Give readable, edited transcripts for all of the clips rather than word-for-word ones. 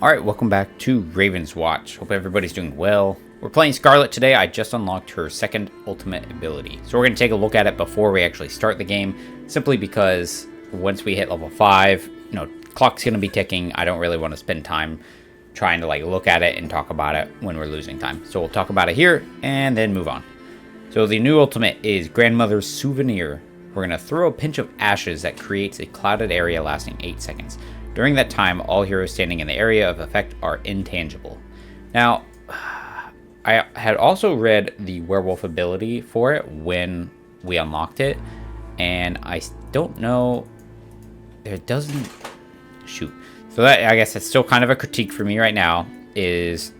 Alright, welcome back to Ravenswatch. Hope everybody's doing well. We're playing Scarlet today. I just unlocked her second ultimate ability. So we're going to take a look at it before we actually start the game. Simply because once we hit level 5, clock's going to be ticking. I don't really want to spend time trying to look at it and talk about it when we're losing time. So we'll talk about it here and then move on. So the new ultimate is Grandmother's Souvenir. We're going to throw a pinch of ashes that creates a clouded area lasting 8 seconds. During that time, all heroes standing in the area of effect are intangible. Now, I had also read the werewolf ability for it when we unlocked it, and I don't know, it doesn't shoot. So that, I guess that's still kind of a critique for me right now, is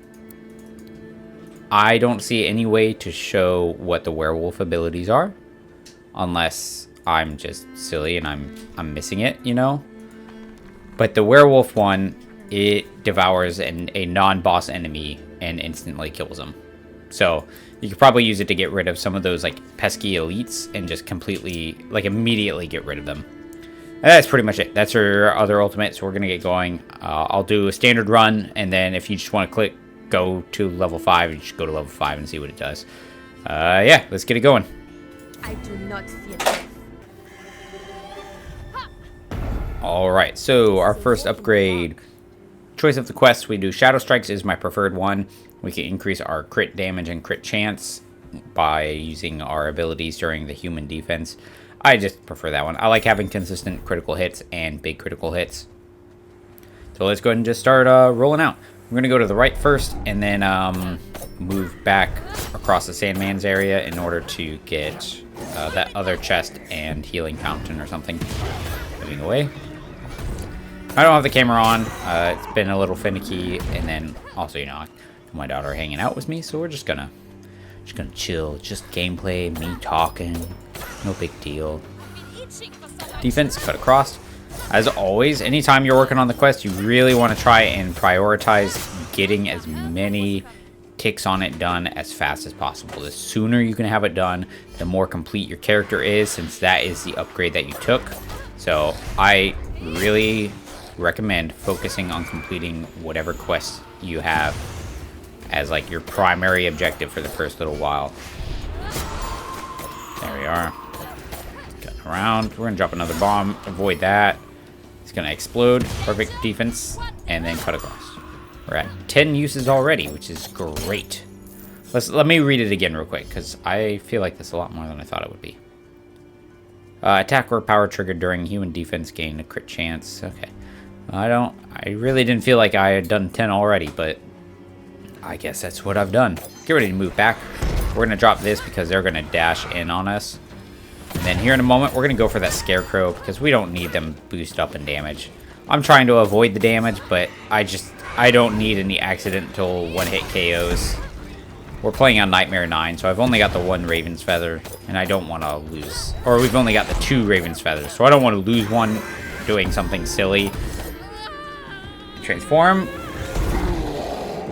I don't see any way to show what the werewolf abilities are, unless I'm just silly and I'm missing it, But the werewolf one, it devours a non-boss enemy and instantly kills them. So you could probably use it to get rid of some of those pesky elites and just completely, immediately get rid of them. And that's pretty much it. That's her other ultimate, so we're going to get going. I'll do a standard run, and then if you just want to click go to level 5, you just go to level 5 and see what it does. Yeah, let's get it going. I do not fear death. Alright, so our first upgrade, choice of the quest, we do Shadow Strikes is my preferred one. We can increase our crit damage and crit chance by using our abilities during the human defense. I just prefer that one. I like having consistent critical hits and big critical hits. So let's go ahead and just start rolling out. We're going to go to the right first and then move back across the Sandman's area in order to get that other chest and healing fountain or something. Moving away. I don't have the camera on. It's been a little finicky, and then also, my daughter hanging out with me, so we're just gonna chill. Just gameplay, me talking, no big deal. Defense, cut across. As always, anytime you're working on the quest, you really want to try and prioritize getting as many ticks on it done as fast as possible. The sooner you can have it done, the more complete your character is, since that is the upgrade that you took. So I really recommend focusing on completing whatever quest you have as your primary objective for the first little while. There we are. Cutting around. We're gonna drop another bomb. Avoid that. It's gonna explode. Perfect defense. And then cut across. We're at 10 uses already, which is great. Let me read it again real quick, because I feel like this is a lot more than I thought it would be. Attack or power triggered during human defense gain a crit chance. Okay. I really didn't feel like I had done 10 already, but I guess that's what I've done. Get ready to move back. We're going to drop this because they're going to dash in on us. And then here in a moment, we're going to go for that Scarecrow because we don't need them boost up in damage. I'm trying to avoid the damage, but I don't need any accidental one-hit KOs. We're playing on Nightmare 9, so I've only got the 1 Raven's Feather, and I don't want to lose. Or we've only got the 2 Raven's Feathers, so I don't want to lose one doing something silly. Transform.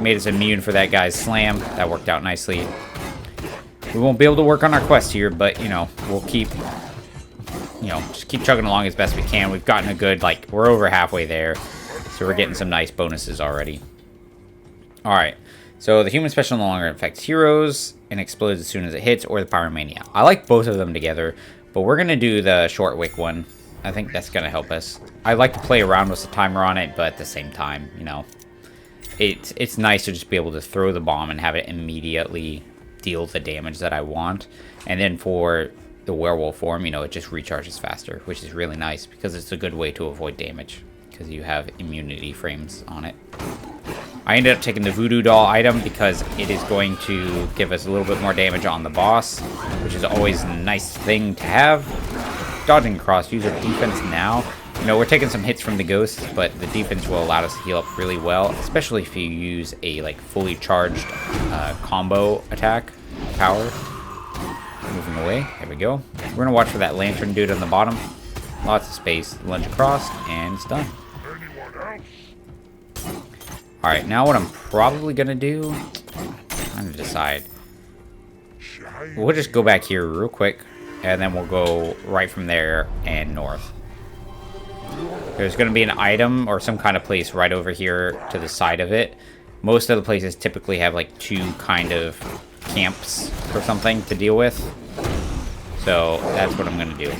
Made us immune for that guy's slam. That worked out nicely. We won't be able to work on our quest here, but, we'll keep, just keep chugging along as best we can. We've gotten a good, we're over halfway there, so we're getting some nice bonuses already. Alright. So the human special no longer affects heroes and explodes as soon as it hits, or the Pyromania. I like both of them together, but we're going to do the short wick one. I think that's going to help us. I like to play around with the timer on it, but at the same time, it's nice to just be able to throw the bomb and have it immediately deal the damage that I want. And then for the werewolf form, it just recharges faster, which is really nice because it's a good way to avoid damage because you have immunity frames on it. I ended up taking the voodoo doll item because it is going to give us a little bit more damage on the boss, which is always a nice thing to have. Dodging across, use our defense now. We're taking some hits from the ghosts, but the defense will allow us to heal up really well, especially if you use a fully charged combo attack power. Moving away, there we go. We're gonna watch for that lantern dude on the bottom. Lots of space, lunge across, and it's done. Alright, now what I'm probably gonna do, I'm gonna decide. We'll just go back here real quick, and then we'll go right from there and north. There's going to be an item or some kind of place right over here to the side of it. Most of the places typically have like 2 kind of camps or something to deal with. So that's what I'm going to do.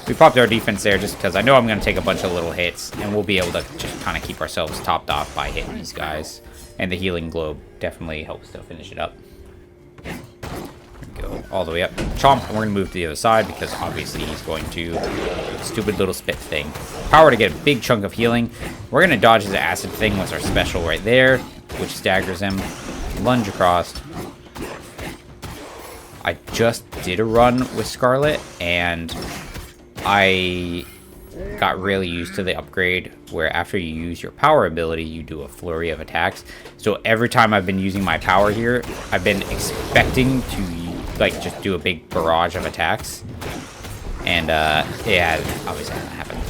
We popped our defense there just because I know I'm going to take a bunch of little hits, and we'll be able to just kind of keep ourselves topped off by hitting these guys. And the healing globe definitely helps to finish it up. Go all the way up. Chomp, and we're going to move to the other side because obviously he's going to stupid little spit thing. Power to get a big chunk of healing. We're going to dodge his acid thing with our special right there, which staggers him. Lunge across. I just did a run with Scarlet, and I got really used to the upgrade where after you use your power ability, you do a flurry of attacks. So every time I've been using my power here, I've been expecting to like just do a big barrage of attacks. And yeah, obviously hasn't happened.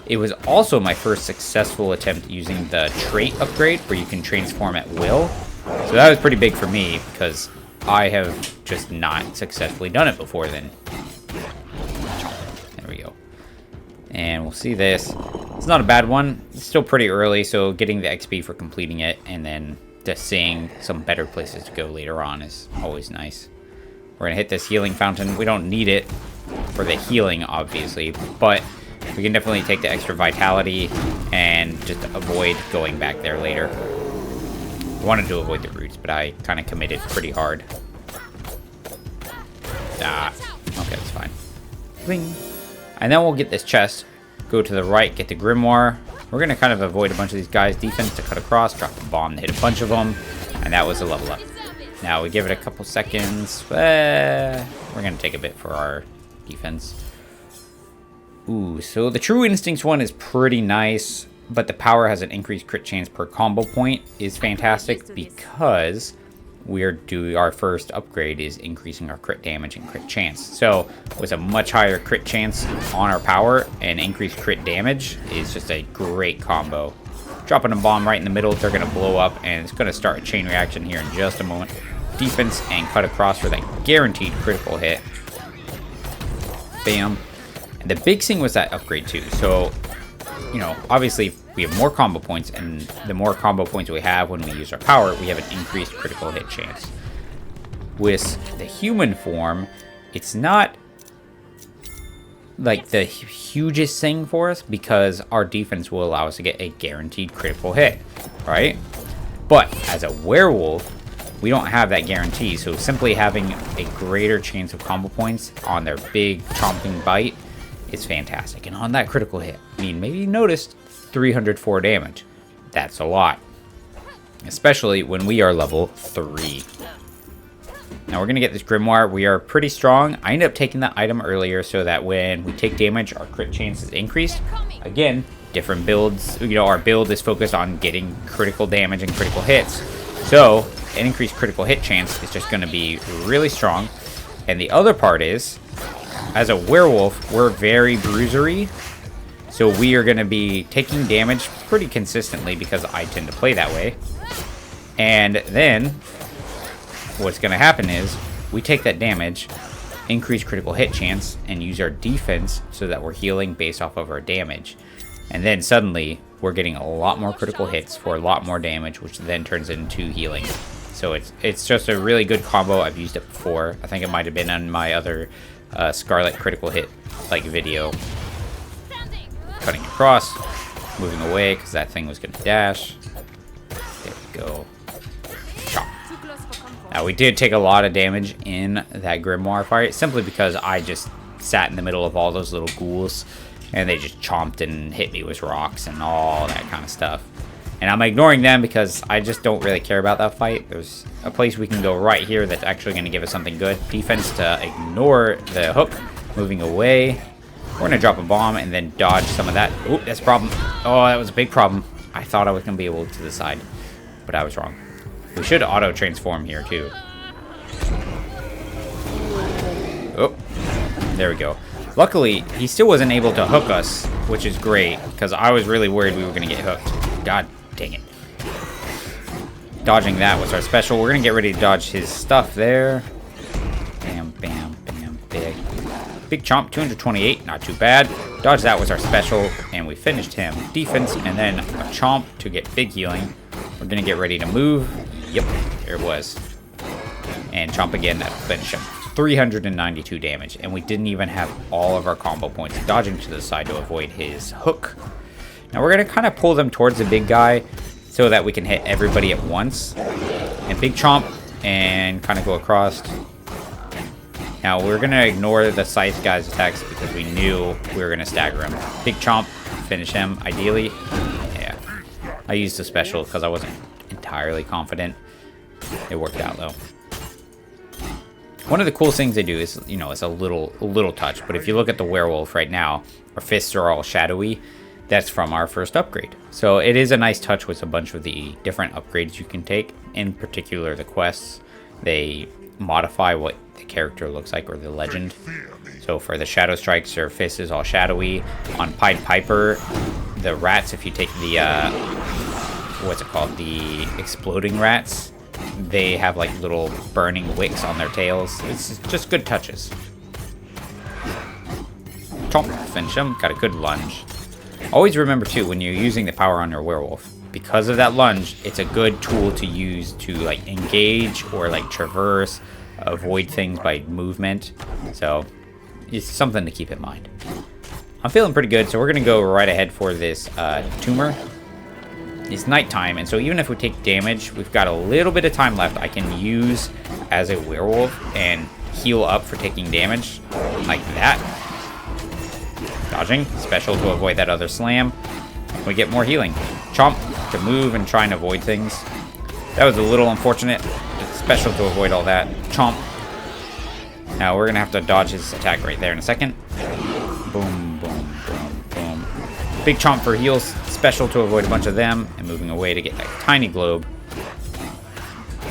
It was also my first successful attempt using the trait upgrade where you can transform at will. So that was pretty big for me because I have just not successfully done it before then. There we go. And we'll see this. It's not a bad one. It's still pretty early, so getting the XP for completing it and then just seeing some better places to go later on is always nice. We're going to hit this healing fountain. We don't need it for the healing, obviously, but we can definitely take the extra vitality and just avoid going back there later. I wanted to avoid the roots, but I kind of committed pretty hard. Ah, okay, that's fine. Bling. And then we'll get this chest, go to the right, get the grimoire. We're going to kind of avoid a bunch of these guys' defense to cut across, drop the bomb to hit a bunch of them, and that was a level up. Now we give it a couple seconds. We're going to take a bit for our defense. Ooh, so the True Instincts one is pretty nice, but the power has an increased crit chance per combo point is fantastic because our first upgrade is increasing our crit damage and crit chance. So with a much higher crit chance on our power and increased crit damage is just a great combo. Dropping a bomb right in the middle, they're going to blow up, and it's going to start a chain reaction here in just a moment. Defense and cut across for that guaranteed critical hit. Bam. And the big thing was that upgrade too. So, you know, obviously we have more combo points, and the more combo points we have when we use our power, we have an increased critical hit chance. With the human form, it's not like the hugest thing for us because our defense will allow us to get a guaranteed critical hit, right? But as a werewolf, we don't have that guarantee, so simply having a greater chance of combo points on their big chomping bite is fantastic. And on that critical hit, I mean, maybe you noticed 304 damage. That's a lot, especially when we are level 3. Now we're going to get this grimoire. We are pretty strong. I ended up taking that item earlier so that when we take damage, our crit chance is increased. Again, different builds. You know, our build is focused on getting critical damage and critical hits. So an increased critical hit chance is just going to be really strong. And the other part is, as a werewolf, we're very bruisery. So we are going to be taking damage pretty consistently because I tend to play that way. And then what's going to happen is we take that damage, increase critical hit chance, and use our defense so that we're healing based off of our damage. And then suddenly we're getting a lot more critical hits for a lot more damage, which then turns into healing. So it's just a really good combo. I've used it before. I think it might have been on my other Scarlet critical hit like video. Cutting across, moving away because that thing was going to dash. There we go. Chop. Now we did take a lot of damage in that grimoire fight simply because I just sat in the middle of all those little ghouls and they just chomped and hit me with rocks and all that kind of stuff. And I'm ignoring them because I just don't really care about that fight. There's a place we can go right here that's actually going to give us something good. Defense to ignore the hook. Moving away. We're going to drop a bomb and then dodge some of that. Oop, that's a problem. Oh, that was a big problem. I thought I was going to be able to the side, but I was wrong. We should auto-transform here, too. Oh, there we go. Luckily, he still wasn't able to hook us, which is great, because I was really worried we were going to get hooked. God dang it. Dodging that was our special. We're going to get ready to dodge his stuff there. Bam, bam, bam, big. Big Chomp, 228, not too bad. Dodge that was our special, and we finished him. Defense, and then a Chomp to get big healing. We're gonna get ready to move. Yep, there it was. And Chomp again, that'll finish him. 392 damage, and we didn't even have all of our combo points. Dodging to the side to avoid his hook. Now we're gonna kind of pull them towards the big guy so that we can hit everybody at once. And Big Chomp, and kind of go across. Now we're going to ignore the Scythe guy's attacks because we knew we were going to stagger him. Big Chomp, finish him, ideally. Yeah. I used the special because I wasn't entirely confident. It worked out, though. One of the coolest things they do is, you know, it's a little touch. But if you look at the werewolf right now, our fists are all shadowy. That's from our first upgrade. So it is a nice touch with a bunch of the different upgrades you can take. In particular, the quests. They modify what the character looks like, or the legend. So for the Shadow Strikes, your fist is all shadowy. On Pied Piper, the rats, if you take the, what's it called? The exploding rats, they have like little burning wicks on their tails. It's just good touches. Chomp, finish him. Got a good lunge. Always remember too, when you're using the power on your werewolf, because of that lunge, it's a good tool to use to like engage or like traverse, avoid things by movement. So it's something to keep in mind. I'm feeling pretty good, so we're gonna go right ahead for this tumor. It's nighttime, and so even if we take damage, we've got a little bit of time left. I can use as a werewolf and heal up for taking damage like that. Dodging, special to avoid that other slam. We get more healing. Chomp to move and try and avoid things. That was a little unfortunate. It's special to avoid all that. Chomp. Now we're gonna have to dodge his attack right there in a second. Boom, boom, boom, boom. Big Chomp for heals. Special to avoid a bunch of them and moving away to get that tiny globe.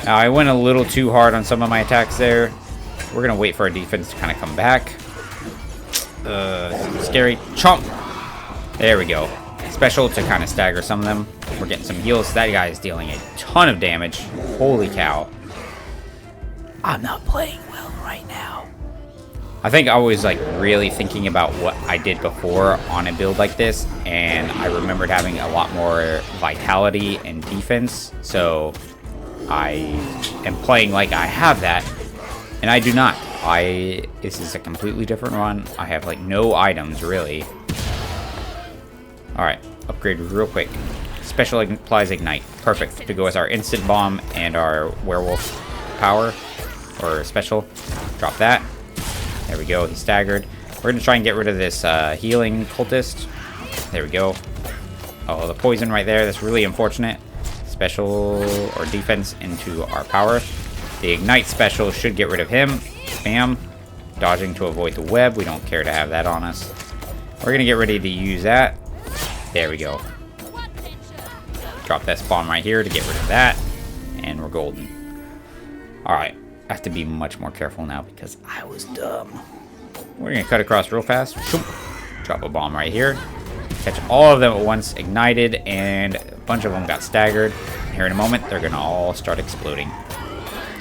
Now I went a little too hard on some of my attacks there. We're gonna wait for our defense to kind of come back. Scary. Chomp. There we go. Special to kind of stagger some of them. We're getting some heals. That guy is dealing a ton of damage. Holy cow. I'm not playing well right now. I think I was like really thinking about what I did before on a build like this, and I remembered having a lot more vitality and defense. So I am playing like I have that, and I do not. This is a completely different run. I have like no items really. Alright, upgrade real quick. Special applies ignite. Perfect to go with our instant bomb and our werewolf power. Or special. Drop that. There we go, he's staggered. We're gonna try and get rid of this healing cultist. There we go. Oh, the poison right there, that's really unfortunate. Special or defense into our power. The ignite special should get rid of him. Bam. Dodging to avoid the web. We don't care to have that on us. We're gonna get ready to use that. There we go. Drop that spawn right here to get rid of that. And we're golden. Alright. I have to be much more careful now because I was dumb. We're going to cut across real fast. Drop a bomb right here. Catch all of them at once. Ignited. And a bunch of them got staggered. Here in a moment, they're going to all start exploding.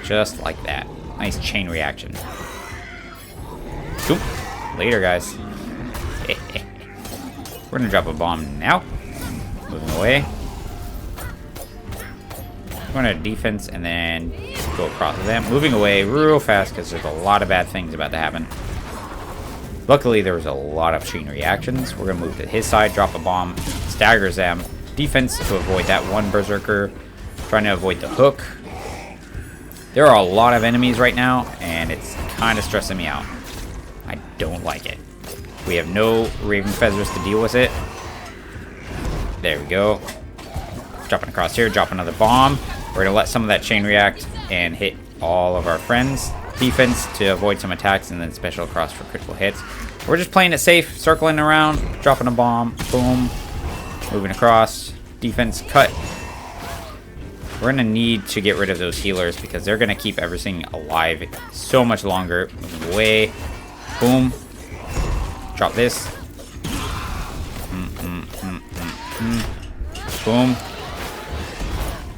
Just like that. Nice chain reaction. Later, guys. We're going to drop a bomb now. Moving away. We're going to defense and then go across them. Moving away real fast because there's a lot of bad things about to happen. Luckily, there was a lot of chain reactions. We're going to move to his side, drop a bomb, staggers them. Defense to avoid that one berserker. Trying to avoid the hook. There are a lot of enemies right now, and it's kind of stressing me out. I don't like it. We have no Raven Feathers to deal with it. There we go. Dropping across here, drop another bomb. We're going to let some of that chain react and hit all of our friends. Defense to avoid some attacks, and then special across for critical hits. We're just playing it safe, circling around, dropping a bomb, boom, moving across, defense, cut. We're going to need to get rid of those healers because they're going to keep everything alive so much longer. Moving away, boom, drop this. Boom.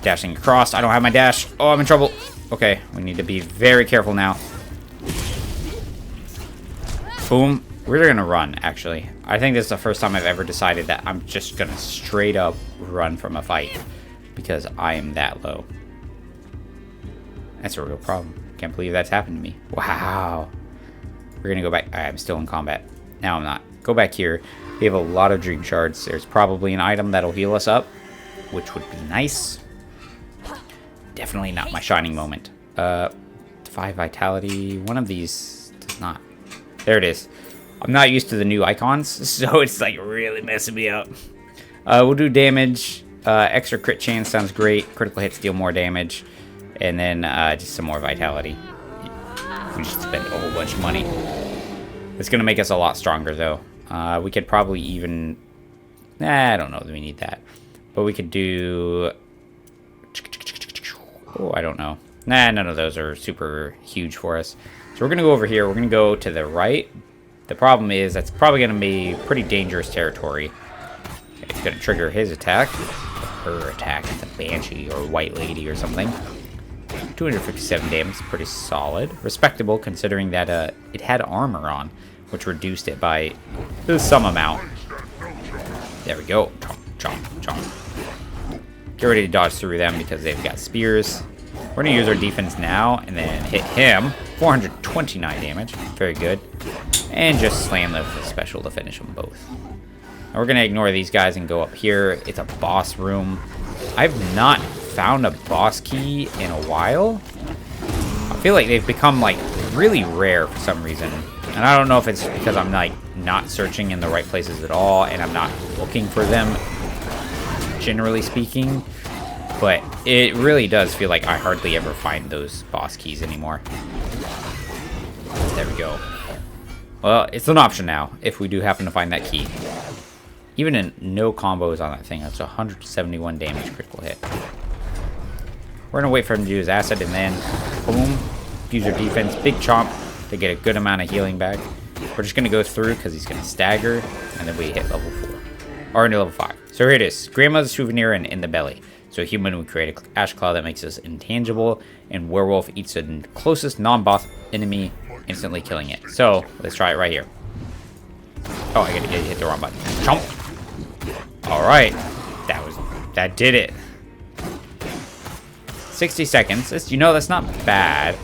Dashing across. I don't have my dash. Oh, I'm in trouble. Okay, we need to be very careful now. Boom. We're gonna run, actually. I think this is the first time I've ever decided that I'm just gonna straight up run from a fight. Because I am that low. That's a real problem. Can't believe that's happened to me. Wow. We're gonna go back. I'm still in combat. Now I'm not. Go back here. We have a lot of dream shards. There's probably an item that'll heal us up, which would be nice. Definitely not my shining moment. 5 vitality. One of these does not. There it is. I'm not used to the new icons, so it's like really messing me up. We'll do damage. Extra crit chance sounds great. Critical hits deal more damage. And then just some more vitality. We just spent a whole bunch of money. It's going to make us a lot stronger, though. We could probably even... I don't know that we need that. But we could do... Oh, I don't know. None of those are super huge for us. So we're going to go over here. We're going to go to the right. The problem is that's probably going to be pretty dangerous territory. It's going to trigger his attack. Her attack. It's a Banshee or White Lady or something. 257 damage. Pretty solid. Respectable considering that it had armor on, which reduced it by some amount. There we go. Chomp, chomp, chomp. Get ready to dodge through them because they've got spears. We're going to use our defense now and then hit him. 429 damage. Very good. And just slam the special to finish them both. Now we're going to ignore these guys and go up here. It's a boss room. I've not found a boss key in a while. I feel like they've become like really rare for some reason. And I don't know if it's because I'm like not searching in the right places at all and I'm not looking for them, generally speaking. But it really does feel like I hardly ever find those boss keys anymore. There we go. Well, it's an option now if we do happen to find that key. Even in no combos on that thing, that's 171 damage critical hit. We're going to wait for him to do his acid and then, boom, use your defense, big chomp to get a good amount of healing back. We're just going to go through because he's going to stagger, and then we hit level 4. Or into level 5. So here it is, Grandma's Souvenir and In the Belly. So human would create an ash cloud that makes us intangible, and werewolf eats the closest non-boss enemy, instantly killing it. So let's try it right here. Oh, I gotta hit the wrong button. Chomp. All right, that did it. 60 seconds. That's not bad.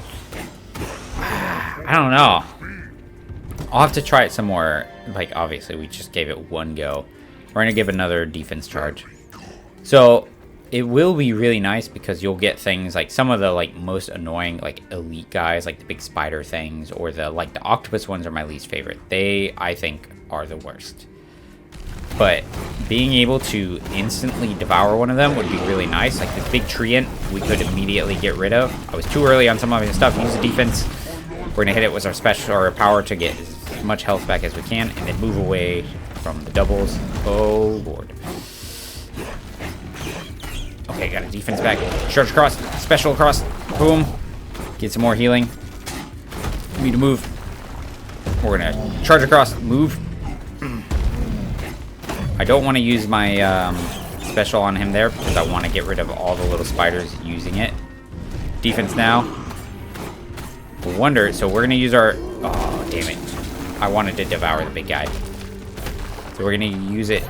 I don't know. I'll have to try it some more. Like, obviously, we just gave it one go. We're gonna give another defense charge. So it will be really nice because you'll get things like some of the like most annoying like elite guys, like the big spider things, or the octopus ones are my least favorite. They, I think, are the worst. But being able to instantly devour one of them would be really nice. Like the big treant, we could immediately get rid of. I was too early on some of his stuff. Use the defense. We're gonna hit it with our special or our power to get as much health back as we can, and then move away from the doubles. Oh lord. Okay, got a defense back. Charge across, special across. Boom. Get some more healing. We need to move. We're gonna charge across, move. I don't want to use my special on him there because I want to get rid of all the little spiders using it. Defense now. Wonder, so we're going to use our... Oh, damn it. I wanted to devour the big guy. So we're going to use it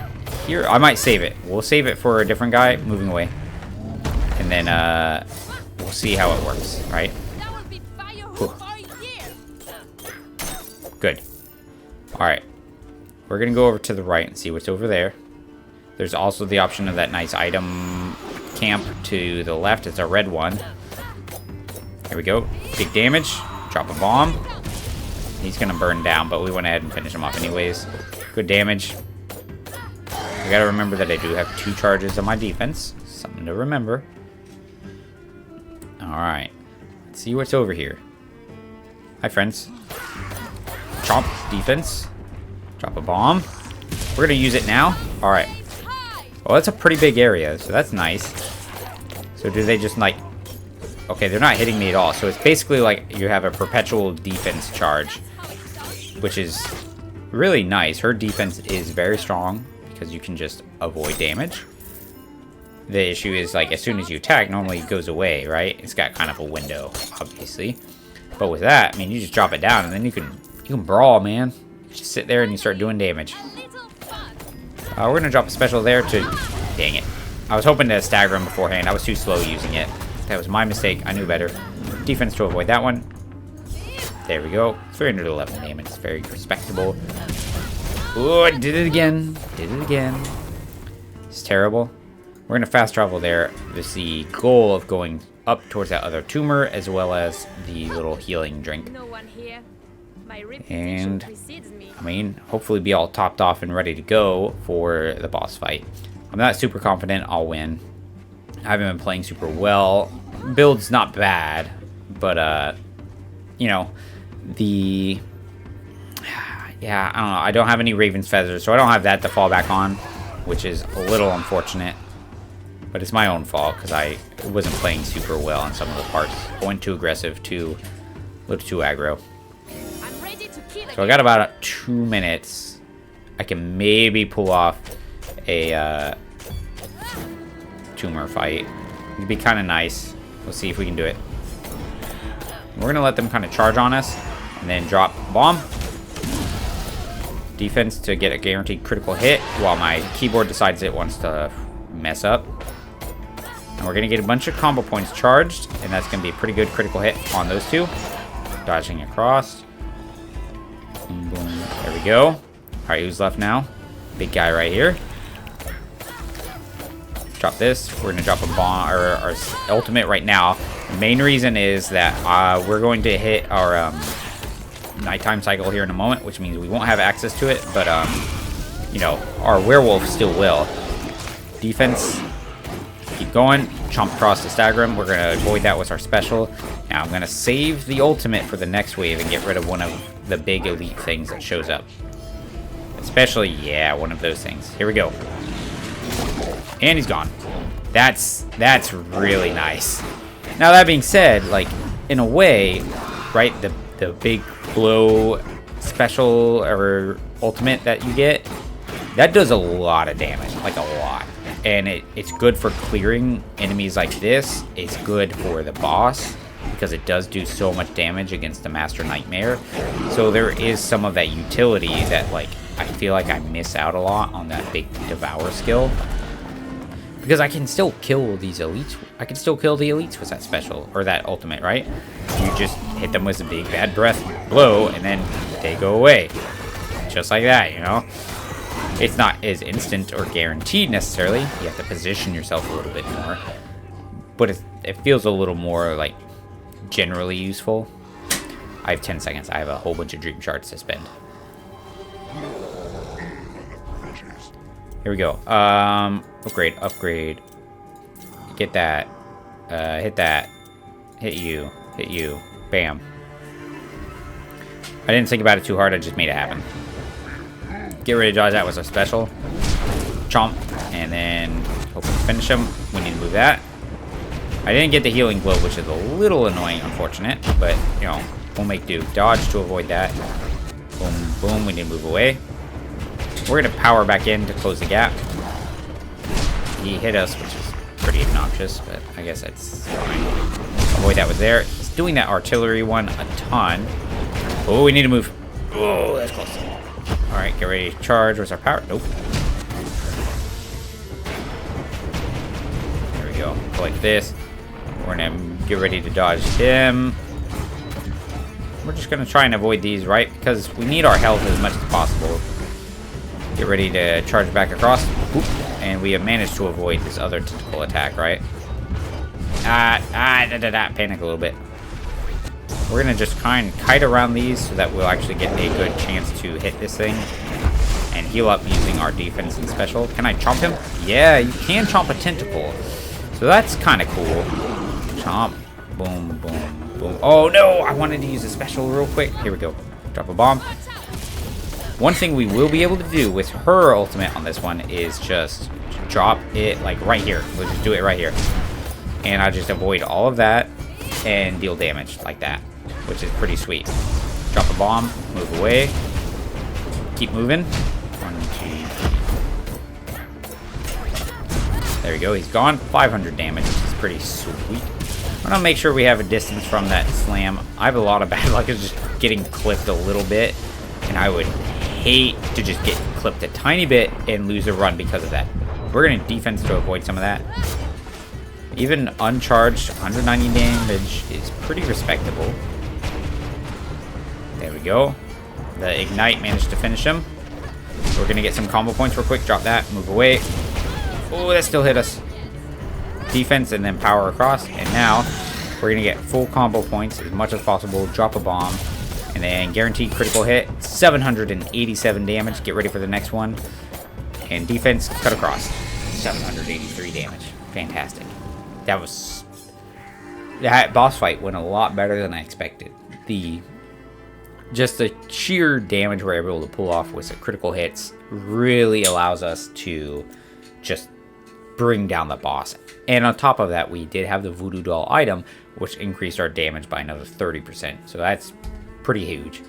here. I might save it. We'll save it for a different guy moving away. And then we'll see how it works, right? Good. Alright. We're going to go over to the right and see what's over there. There's also the option of that nice item camp to the left. It's a red one. Here we go. Big damage. Drop a bomb. He's going to burn down, but we went ahead and finished him off anyways. Good damage. I got to remember that I do have 2 charges on my defense. Something to remember. Alright. Let's see what's over here. Hi, friends. Chomp. Defense. Drop a bomb. We're going to use it now. Alright. Well, that's a pretty big area, so that's nice. So do they just, like... Okay, they're not hitting me at all. So it's basically like you have a perpetual defense charge, which is really nice. Her defense is very strong because you can just avoid damage. The issue is, like, as soon as you attack, normally it goes away, right? It's got kind of a window, obviously. But with that, I mean, you just drop it down, and then you can brawl, man. just sit there and you start doing damage. We're going to drop a special there to... Dang it. I was hoping to stagger him beforehand. I was too slow using it. That was my mistake. I knew better. Defense to avoid that one. There we go. 311 damage. It's very respectable. Oh, I did it again. Did it again. It's terrible. We're going to fast travel there with the goal of going up towards that other tumor as well as the little healing drink. No one here. My And, precedes me. I mean, hopefully be all topped off and ready to go for the boss fight. I'm not super confident I'll win. I haven't been playing super well. Build's not bad, but, you know, yeah, I don't know. I don't have any Raven's Feathers, so I don't have that to fall back on, which is a little unfortunate. But it's my own fault, because I wasn't playing super well on some of the parts. I went too aggressive, a little too aggro. I'm ready to kill So I got about 2 minutes. I can maybe pull off a tumor fight. It'd be kind of nice. We'll see if we can do it. We're going to let them kind of charge on us, and then drop bomb. Defense to get a guaranteed critical hit, while my keyboard decides it wants to mess up. And we're going to get a bunch of combo points charged, and that's going to be a pretty good critical hit on those two. Dodging across. Boom, boom. There we go. Alright, who's left now? Big guy right here. Drop this. We're going to drop a bomb, or our ultimate right now. The main reason is that we're going to hit our nighttime cycle here in a moment, which means we won't have access to it, but, you know, our werewolf still will. Defense. Keep going. Chomp across to stagger him. We're going to avoid that with our special. Now I'm going to save the ultimate for the next wave and get rid of one of the big elite things that shows up. Especially, yeah, one of those things. Here we go. And he's gone. That's really nice. Now that being said, like, in a way, right, the big blow special or ultimate that you get, that does a lot of damage, like a lot. And it's good for clearing enemies like this. It's good for the boss because it does do so much damage against the Master Nightmare. So there is some of that utility that, like, I feel like I miss out a lot on that big Devour skill. Because I can still kill these elites. I can still kill the elites with that special, or that ultimate, right? You just hit them with a big bad breath blow, and then they go away. Just like that, you know? It's not as instant or guaranteed necessarily. You have to position yourself a little bit more. But it feels a little more, like, generally useful. I have 10 seconds. I have a whole bunch of dream shards to spend. Here we go. Upgrade. Get that. Hit that. Hit you. Bam. I didn't think about it too hard. I just made it happen. Get ready to dodge that with a special. Chomp. And then hopefully finish him. We need to move that. I didn't get the healing blow, which is a little annoying, unfortunate. But, you know, we'll make do. Dodge to avoid that. Boom, boom. We need to move away. We're going to power back in to close the gap. He hit us, which is pretty obnoxious, but I guess that's fine. Avoid that was there. He's doing that artillery one a ton. Oh, we need to move. Oh, that's close. Alright, get ready to charge. Where's our power? Nope. There we go. Go like this. We're going to get ready to dodge him. We're just going to try and avoid these, right? Because we need our health as much as possible. Get ready to charge back across. Oop. And we have managed to avoid this other tentacle attack, right? Panic a little bit. We're going to just kind of kite around these so that we'll actually get a good chance to hit this thing and heal up using our defense and special. Can I chomp him? Yeah, you can chomp a tentacle. So that's kind of cool. Chomp. Boom, boom, boom. Oh, no! I wanted to use a special real quick. Here we go. Drop a bomb. One thing we will be able to do with her ultimate on this one is just drop it, like, right here. We'll just do it right here. And I just avoid all of that and deal damage like that, which is pretty sweet. Drop a bomb, move away, keep moving. 1, 2, 3. There we go, he's gone. 500 damage, which is pretty sweet. I'm gonna make sure we have a distance from that slam. I have a lot of bad luck of just getting clipped a little bit, and I would hate to just get clipped a tiny bit and lose a run because of that. We're going to defense to avoid some of that. Even uncharged, 190 damage is pretty respectable. There we go. The Ignite managed to finish him. We're going to get some combo points real quick. Drop that. Move away. Oh, that still hit us. Defense and then power across. And now we're going to get full combo points as much as possible. Drop a bomb. And then guaranteed critical hit. 787 damage. Get ready for the next one. And defense, cut across. 783 damage. Fantastic. That boss fight went a lot better than I expected. Just the sheer damage we're able to pull off with the critical hits really allows us to just bring down the boss. And on top of that, we did have the Voodoo Doll item, which increased our damage by another 30%. So that's pretty huge.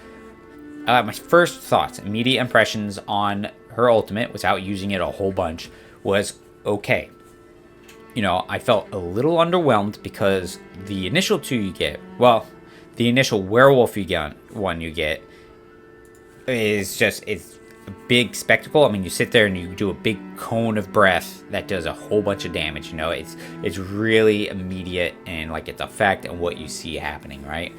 My first thoughts, immediate impressions on her ultimate, without using it a whole bunch, was okay. You know, I felt a little underwhelmed because the initial two you get, well, the initial werewolf you get is just, it's a big spectacle. I mean, you sit there and you do a big cone of breath that does a whole bunch of damage. You know, it's really immediate and like its effect and what you see happening, right?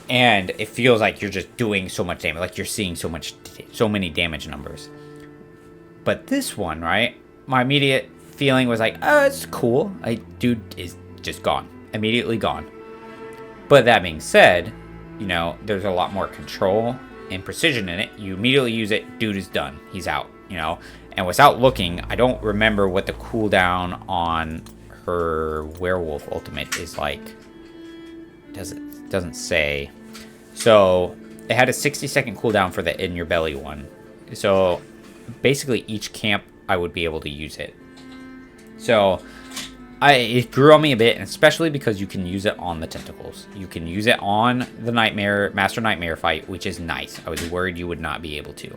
And it feels like you're just doing so much damage, like you're seeing so many damage numbers. But this one, right? My immediate feeling was like, oh, it's cool. Dude is just gone, immediately gone. But that being said, you know, there's a lot more control and precision in it. You immediately use it, dude is done. He's out, you know. And without looking, I don't remember what the cooldown on her werewolf ultimate is like. Doesn't say. So it had a 60-second cooldown for the in your belly one. So basically each camp I would be able to use it. So it grew on me a bit, and especially because you can use it on the tentacles. You can use it on the Master Nightmare fight, which is nice. I was worried you would not be able to.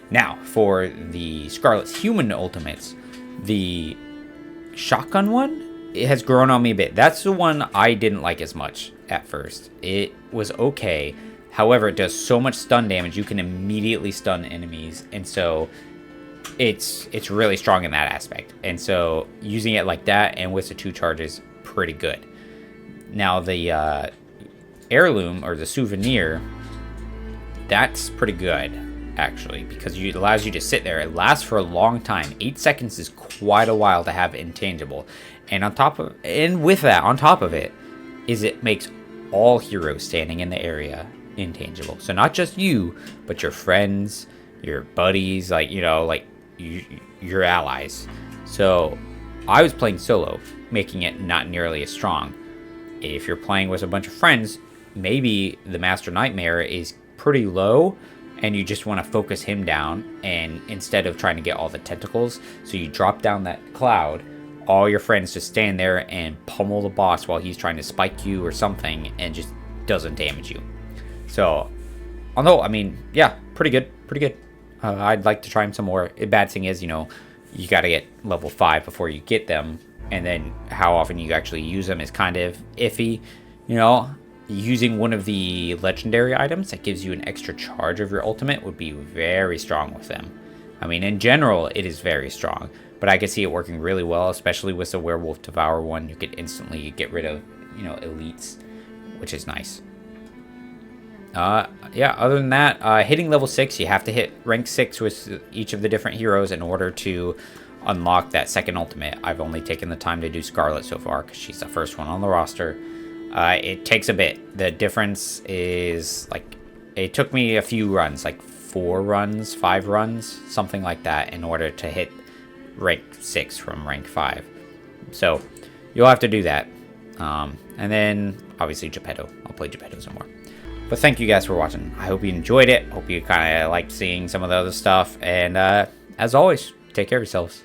Now, for the Scarlet's human ultimates, the shotgun one, it has grown on me a bit. That's the one I didn't like as much at first. It was okay. However, it does so much stun damage, you can immediately stun enemies, and so it's really strong in that aspect. And so using it like that and with the 2 charges, pretty good. Now the heirloom or the souvenir, that's pretty good actually, because it allows you to sit there. It lasts for a long time. 8 seconds is quite a while to have intangible. And on top of it is it makes all heroes standing in the area intangible. So not just you, but your friends, your buddies, like, you know, like your allies. So I was playing solo, making it not nearly as strong. If you're playing with a bunch of friends, maybe the Master Nightmare is pretty low and you just want to focus him down, and instead of trying to get all the tentacles, so you drop down that cloud, all your friends just stand there and pummel the boss while he's trying to spike you or something, and just doesn't damage you. So, although, I mean, yeah, pretty good. I'd like to try him some more. The bad thing is, you know, you got to get level 5 before you get them, and then how often you actually use them is kind of iffy. You know, using one of the legendary items that gives you an extra charge of your ultimate would be very strong with them. I mean, in general, it is very strong, but I can see it working really well, especially with the Werewolf Devour one. You could instantly get rid of, you know, elites, which is nice. Yeah, other than that, hitting level 6, you have to hit rank 6 with each of the different heroes in order to unlock that second ultimate. I've only taken the time to do Scarlet so far because she's the first one on the roster. It takes a bit. The difference is, like, it took me a few runs, like 4 runs, 5 runs, something like that, in order to hit rank 6 from rank 5. So you'll have to do that. And then, obviously, Geppetto. I'll play Geppetto some more. But thank you guys for watching. I hope you enjoyed it. Hope you kind of liked seeing some of the other stuff. And as always, take care of yourselves.